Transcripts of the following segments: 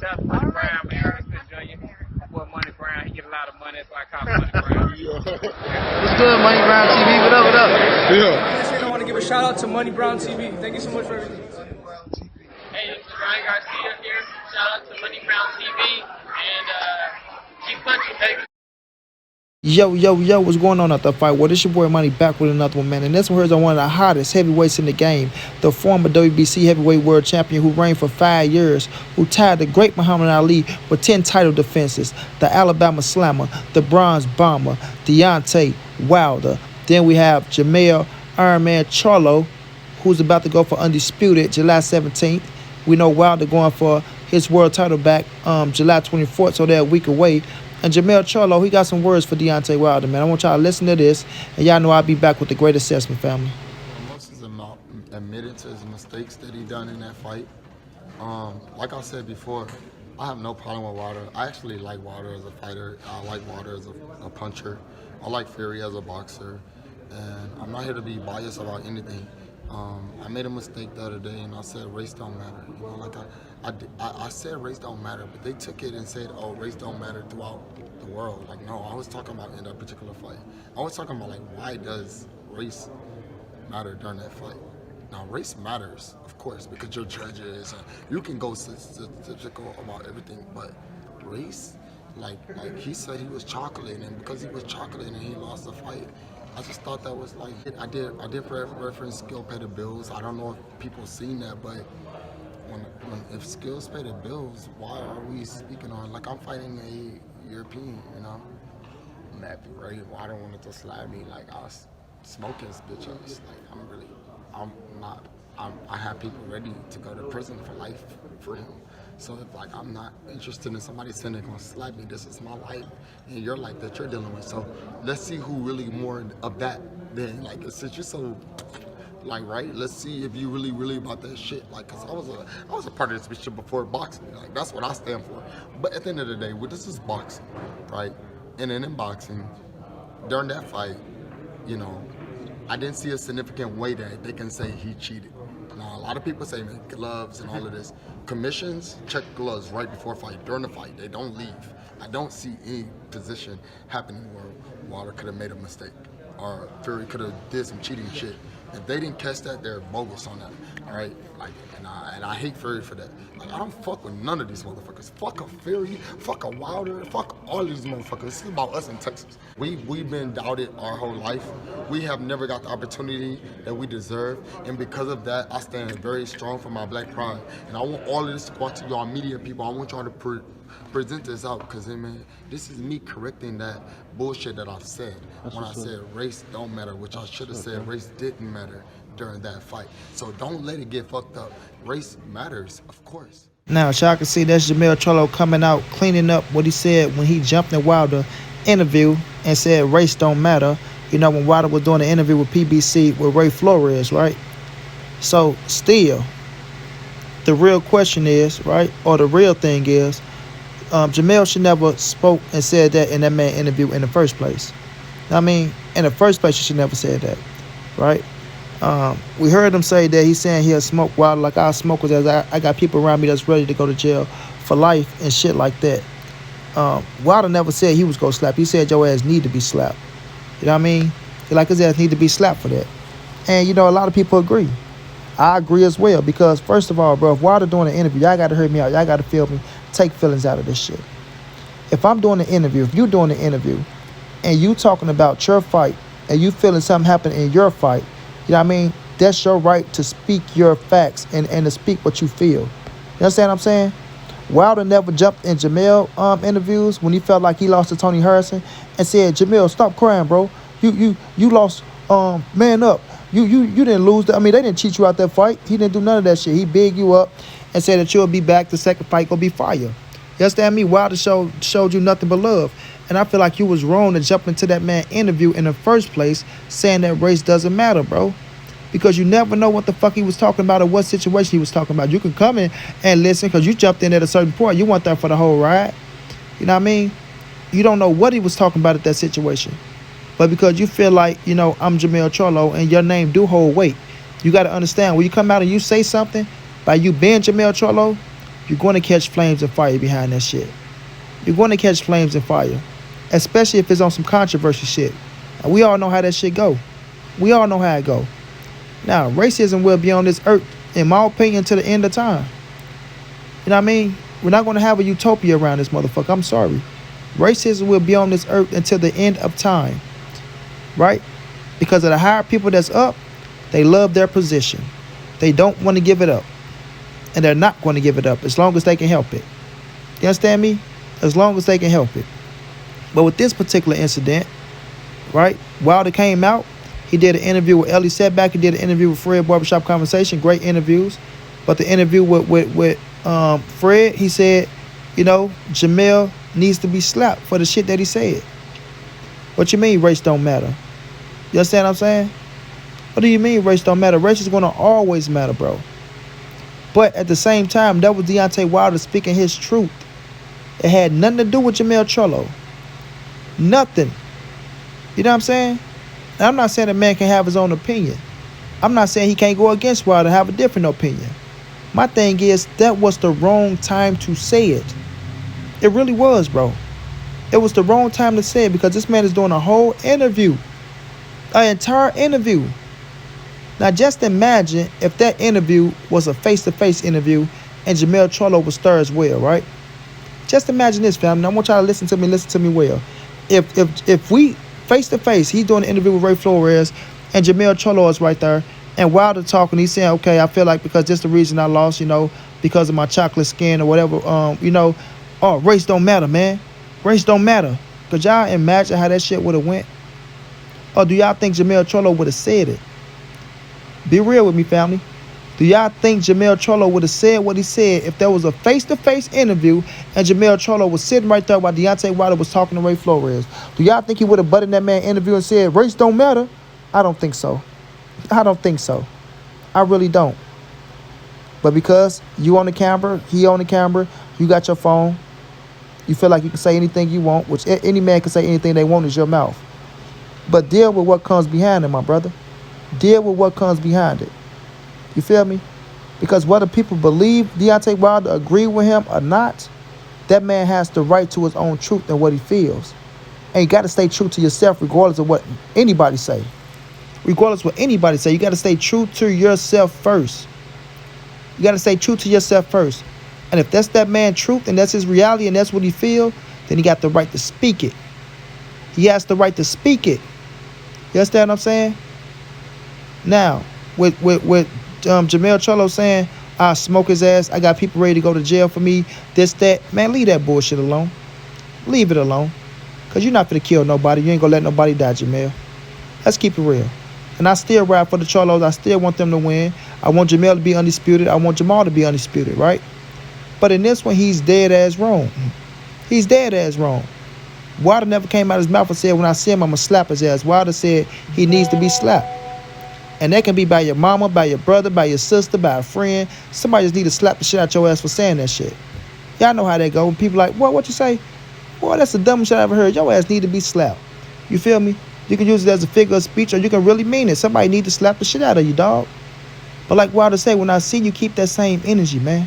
Shout out to Money Brown, man. Ernest Jr. Boy, Money Brown, he get a lot of money, that's why I call him Money Brown. What's good, Money Brown TV? What up, what up? Yeah. I want to give a shout out to Money Brown TV. Thank you so much for everything. Hey, this is Ryan Garcia here. Shout out to Money Brown TV and keep punching, baby. Yo, what's going on at the fight? Well, this your boy Money back with another one, man. And this one here is on one of the hottest heavyweights in the game. The former WBC heavyweight world champion who reigned for 5 years, who tied the great Muhammad Ali with 10 title defenses. The Alabama Slammer, the Bronze Bomber, Deontay Wilder. Then we have Jermell Iron Man Charlo, who's about to go for undisputed July 17th. We know Wilder going for his world title back July 24th, so they're a week away. And Jermell Charlo, he got some words for Deontay Wilder, man. I want y'all to listen to this, and y'all know I'll be back with the great assessment, family. Most is admitted to his mistakes that he done in that fight. Like I said before, I have no problem with Wilder. I actually like Wilder as a fighter. I like Wilder as a puncher. I like Fury as a boxer. And I'm not here to be biased about anything. I made a mistake the other day, and I said race don't matter. You know, like I said race don't matter, but they took it and said, oh, race don't matter throughout the world. Like, no, I was talking about in that particular fight. I was talking about, like, why does race matter during that fight? Now, race matters, of course, because you're judges, and you can go statistical about everything, but race, like he said he was chocolate, and because he was chocolate and he lost the fight, I just thought that was like, I did reference skill pay the bills. I don't know if people seen that, but if skills pay the bills, why are we speaking on, like, I'm fighting a European, you know? Matt Ray Water wanted to slap me, like I was smoking his bitch ass. Like, I have people ready to go to prison for life for him. So if, like, I'm not interested in somebody saying they're gonna slap me, this is my life and your life that you're dealing with. So let's see who really more of that then. Like, since you're so, like, right, let's see if you really about that shit. Like, cause I was a part of this shit before boxing. Like, that's what I stand for. But at the end of the day, well, this is boxing, right? And then in boxing, during that fight, you know, I didn't see a significant way that they can say he cheated. Now, a lot of people say, man, gloves and all of this. Commissions check gloves right before fight, during the fight. They don't leave. I don't see any position happening where Wilder could have made a mistake or Fury could have did some cheating shit. If they didn't catch that, they're bogus on that. All right, like, and I hate Fury for that. Like, I don't fuck with none of these motherfuckers. Fuck a Fury, fuck a Wilder, fuck all these motherfuckers. This is about us in Texas. We've been doubted our whole life. We have never got the opportunity that we deserve, and because of that, I stand very strong for my black pride. And I want all of this to go out to y'all media people. I want y'all to present this out, because, man, this is me correcting that bullshit that I've said. When I said race don't matter, which I should have said race didn't matter during that fight. So don't let it get fucked up. Race matters, of course. Now, as y'all can see, that's Jermell Charlo coming out, cleaning up what he said when he jumped in Wilder interview and said race don't matter. You know, when Wilder was doing an interview with PBC with Ray Flores, right? So, still, the real question is, right, or the real thing is, Jermell should never spoke and said that in that man interview in the first place. I mean, in the first place, you should never said that, right? We heard him say that he's saying he'll smoke Wilder like our smokers, as I got people around me that's ready to go to jail for life and shit like that. Wilder never said he was going to slap. He said your ass need to be slapped. You know what I mean? Like his ass need to be slapped for that. And, you know, a lot of people agree. I agree as well, because first of all, bro, if Wilder doing an interview, y'all got to hear me out. Y'all got to feel me. Take feelings out of this shit. If I'm doing an interview, if you doing an interview, and you talking about your fight, and you feeling something happen in your fight, you know what I mean? That's your right to speak your facts and to speak what you feel. You understand what I'm saying? Wilder never jumped in Jermell interviews when he felt like he lost to Tony Harrison and said, Jermell, stop crying, bro. You lost, man up. You didn't lose. I mean, they didn't cheat you out that fight. He didn't do none of that shit. He bigged you up and said that you'll be back. The second fight gonna be fire. You understand me? Wilder showed you nothing but love. And I feel like you was wrong to jump into that man interview in the first place saying that race doesn't matter, bro. Because you never know what the fuck he was talking about or what situation he was talking about. You can come in and listen because you jumped in at a certain point. You weren't there for the whole ride. You know what I mean? You don't know what he was talking about at that situation. But because you feel like, you know, I'm Jermell Charlo and your name do hold weight, you got to understand, when you come out and you say something, by you being Jermell Charlo, you're going to catch flames and fire behind that shit. You're going to catch flames and fire, especially if it's on some controversy shit. And we all know how that shit go. We all know how it go. Now, racism will be on this earth, in my opinion, to the end of time. You know what I mean? We're not going to have a utopia around this motherfucker. I'm sorry. Racism will be on this earth until the end of time. Right? Because of the higher people that's up, they love their position. They don't want to give it up. And they're not going to give it up as long as they can help it. You understand me? As long as they can help it. But with this particular incident, right, Wilder came out. He did an interview with Ellie Setback. He did an interview with Fred, Barbershop Conversation. Great interviews. But the interview with Fred, he said, you know, Jermell needs to be slapped for the shit that he said. What you mean race don't matter? You understand what I'm saying? What do you mean race don't matter? Race is going to always matter, bro. But at the same time, that was Deontay Wilder speaking his truth. It had nothing to do with Jermell Charlo. Nothing. You know what I'm saying? And I'm not saying a man can have his own opinion. I'm not saying he can't go against Wilder and have a different opinion. My thing is, that was the wrong time to say it. It really was, bro. It was the wrong time to say it because this man is doing a whole interview. An entire interview. Now, just imagine if that interview was a face-to-face interview and Jermell Charlo was there as well, right? Just imagine this, family. I want y'all to listen to me well. If we face-to-face, he's doing an interview with Ray Flores and Jermell Charlo is right there, and Wilder talking, he's saying, okay, I feel like because this is the reason I lost, you know, because of my chocolate skin or whatever, you know, oh, race don't matter, man. Race don't matter. Could y'all imagine how that shit would have went? Or do y'all think Jermell Charlo would have said it? Be real with me, family. Do y'all think Jermell Charlo would have said what he said if there was a face-to-face interview and Jermell Charlo was sitting right there while Deontay Wilder was talking to Ray Flores? Do y'all think he would have butted that man interview and said, race don't matter? I don't think so. I don't think so. I really don't. But because you on the camera, he on the camera, you got your phone, you feel like you can say anything you want, which any man can say anything they want is your mouth. But deal with what comes behind it, my brother. Deal with what comes behind it. You feel me? Because whether people believe Deontay Wilder, agree with him or not, that man has the right to his own truth and what he feels. And you got to stay true to yourself regardless of what anybody say. Regardless of what anybody say, you got to stay true to yourself first. You got to stay true to yourself first. And if that's that man's truth and that's his reality and that's what he feels, then he got the right to speak it. He has the right to speak it. You understand what I'm saying? Now, with Jermell Charlo saying, I'll smoke his ass, I got people ready to go to jail for me, this, that, man, leave that bullshit alone. Leave it alone. Because you're not going to kill nobody. You ain't going to let nobody die, Jermell. Let's keep it real. And I still ride for the Charlos. I still want them to win. I want Jermell to be undisputed. I want Jamal to be undisputed, right? But in this one, he's dead ass wrong. He's dead ass wrong. Wilder never came out of his mouth and said, when I see him, I'm going to slap his ass. Wilder said he needs to be slapped. And that can be by your mama, by your brother, by your sister, by a friend. Somebody just need to slap the shit out your ass for saying that shit. Y'all know how that go. When people like, what you say? Boy, that's the dumbest shit I ever heard. Your ass need to be slapped. You feel me? You can use it as a figure of speech or you can really mean it. Somebody need to slap the shit out of you, dog. But like Wilder say, when I see you, keep that same energy, man.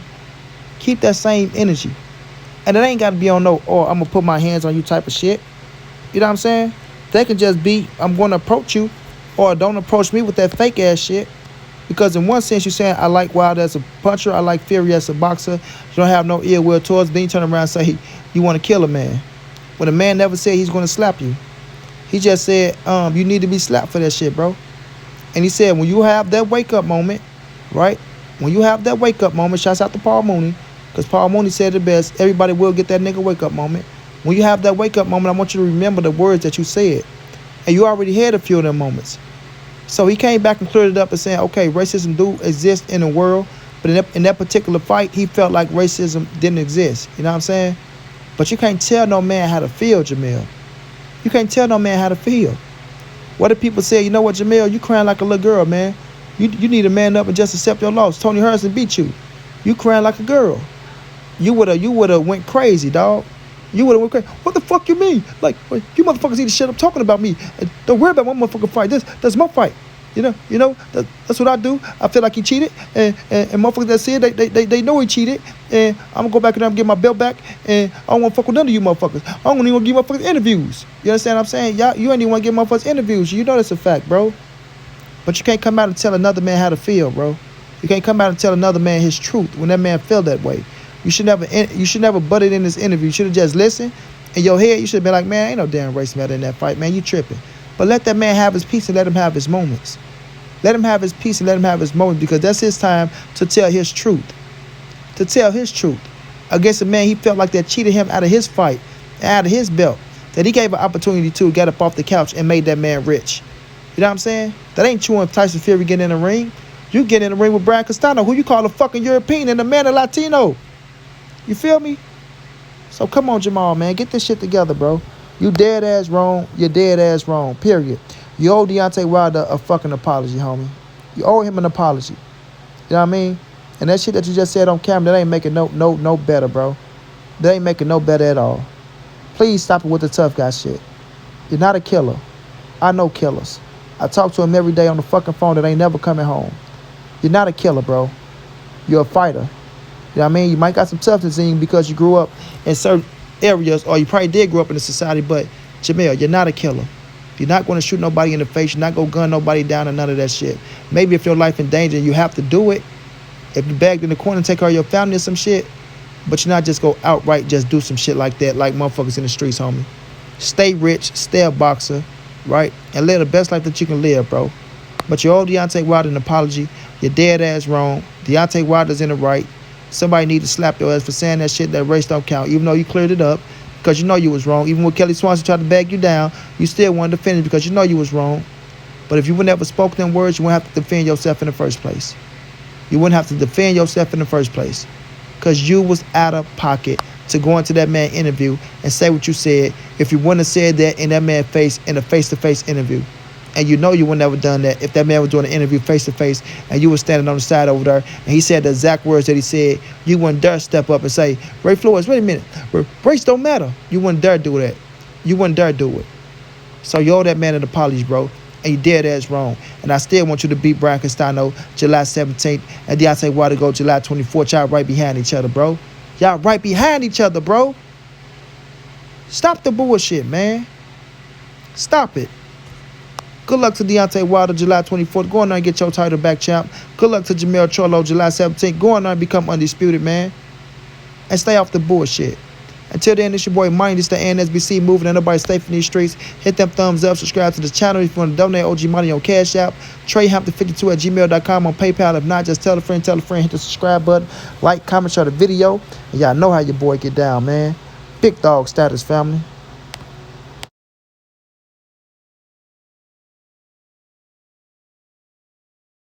Keep that same energy. And it ain't got to be on no, oh, I'm going to put my hands on you type of shit. You know what I'm saying? They can just be, I'm going to approach you, or don't approach me with that fake ass shit. Because in one sense, you're saying, I like Wilder as a puncher, I like Fury as a boxer. You don't have no ill will towards. Then you turn around and say, you want to kill a man. When a man never said he's going to slap you. He just said, you need to be slapped for that shit, bro. And he said, when you have that wake-up moment, right? When you have that wake-up moment, shouts out to Paul Mooney, because Paul Mooney said it best, everybody will get that nigga wake-up moment. When you have that wake-up moment, I want you to remember the words that you said. And you already had a few of them moments. So he came back and cleared it up and saying, okay, racism do exist in the world, but in that particular fight, he felt like racism didn't exist. You know what I'm saying? But you can't tell no man how to feel, Jermell. You can't tell no man how to feel. What if people say, you know what, Jermell, you crying like a little girl, man. You need to man up and just accept your loss. Tony Harrison beat you. You crying like a girl. You would have went crazy, dog. You would have went crazy. What the fuck you mean? Like, you motherfuckers need to shut up talking about me. Don't worry about my motherfucking fight. That's my fight. That's what I do. I feel like he cheated, and motherfuckers that see it, they know he cheated, and I'm gonna go back and I'm get my belt back, and I don't wanna fuck with none of you motherfuckers. I don't even wanna give motherfuckers interviews. You understand what I'm saying? Y'all, you ain't even wanna give motherfuckers interviews. You know that's a fact, bro. But you can't come out and tell another man how to feel, bro. You can't come out and tell another man his truth when that man felt that way. You should never butt it in this interview. You should have just listened. In your head, you should have been like, man, ain't no damn race matter in that fight, man. You tripping. But let that man have his peace and let him have his moments. Let him have his peace and let him have his moments, because that's his time to tell his truth. To tell his truth against a man he felt like that cheated him out of his fight, out of his belt, that he gave an opportunity to get up off the couch and made that man rich. You know what I'm saying? That ain't you and Tyson Fury getting in the ring. You get in the ring with Brian Castano, who you call a fucking European and a man a Latino. You feel me? So come on, Jermell, man. Get this shit together, bro. You dead ass wrong. You're dead ass wrong, period. You owe Deontay Wilder a fucking apology, homie. You owe him an apology. You know what I mean? And that shit that you just said on camera, that ain't making no better, bro. That ain't making no better at all. Please stop it with the tough guy shit. You're not a killer. I know killers. I talk to him every day on the fucking phone that ain't never coming home. You're not a killer, bro. You're a fighter. You know what I mean? You might got some toughness in you because you grew up in certain areas, or you probably did grow up in a society, but Jermell, you're not a killer. You're not going to shoot nobody in the face. You're not going to gun nobody down or none of that shit. Maybe if your life in danger, you have to do it. If you bagged in the corner and take care of your family or some shit, but you're not just go outright just do some shit like that, like motherfuckers in the streets, homie. Stay rich, stay a boxer, right? And live the best life that you can live, bro. But you owe Deontay Wilder an apology. You're dead ass wrong. Deontay Wilder's in the right. Somebody need to slap your ass for saying that shit, that race don't count, even though you cleared it up, because you know you was wrong. Even when Kelly Swanson tried to bag you down, you still wanted to finish because you know you was wrong. But if you would never spoke them words, you wouldn't have to defend yourself in the first place. You wouldn't have to defend yourself in the first place, because you was out of pocket to go into that man interview and say what you said if you wouldn't have said that in that man's face in a face-to-face interview. And you know you would never done that if that man was doing an interview face-to-face and you were standing on the side over there and he said the exact words that he said. You wouldn't dare step up and say, Ray Flores, wait a minute, race don't matter. You wouldn't dare do that. You wouldn't dare do it. So you owe that man an apology, bro, and you dead ass wrong. And I still want you to beat Brian Castano July 17th and Deontay Wilder go July 24th. Y'all right behind each other, bro. Y'all right behind each other, bro. Stop the bullshit, man. Stop it. Good luck to Deontay Wilder July 24th. Go on there and get your title back, champ. Good luck to Jermell Charlo July 17th. Go on there and become undisputed, man. And stay off the bullshit. Until then, it's your boy Money. This the NSBC moving. And nobody stay from these streets. Hit them thumbs up. Subscribe to the channel if you want to donate OG Money on Cash App. TreyHampton52@gmail.com on PayPal. If not, just tell a friend. Hit the subscribe button. Like, comment, share the video. And y'all know how your boy get down, man. Big dog status, family.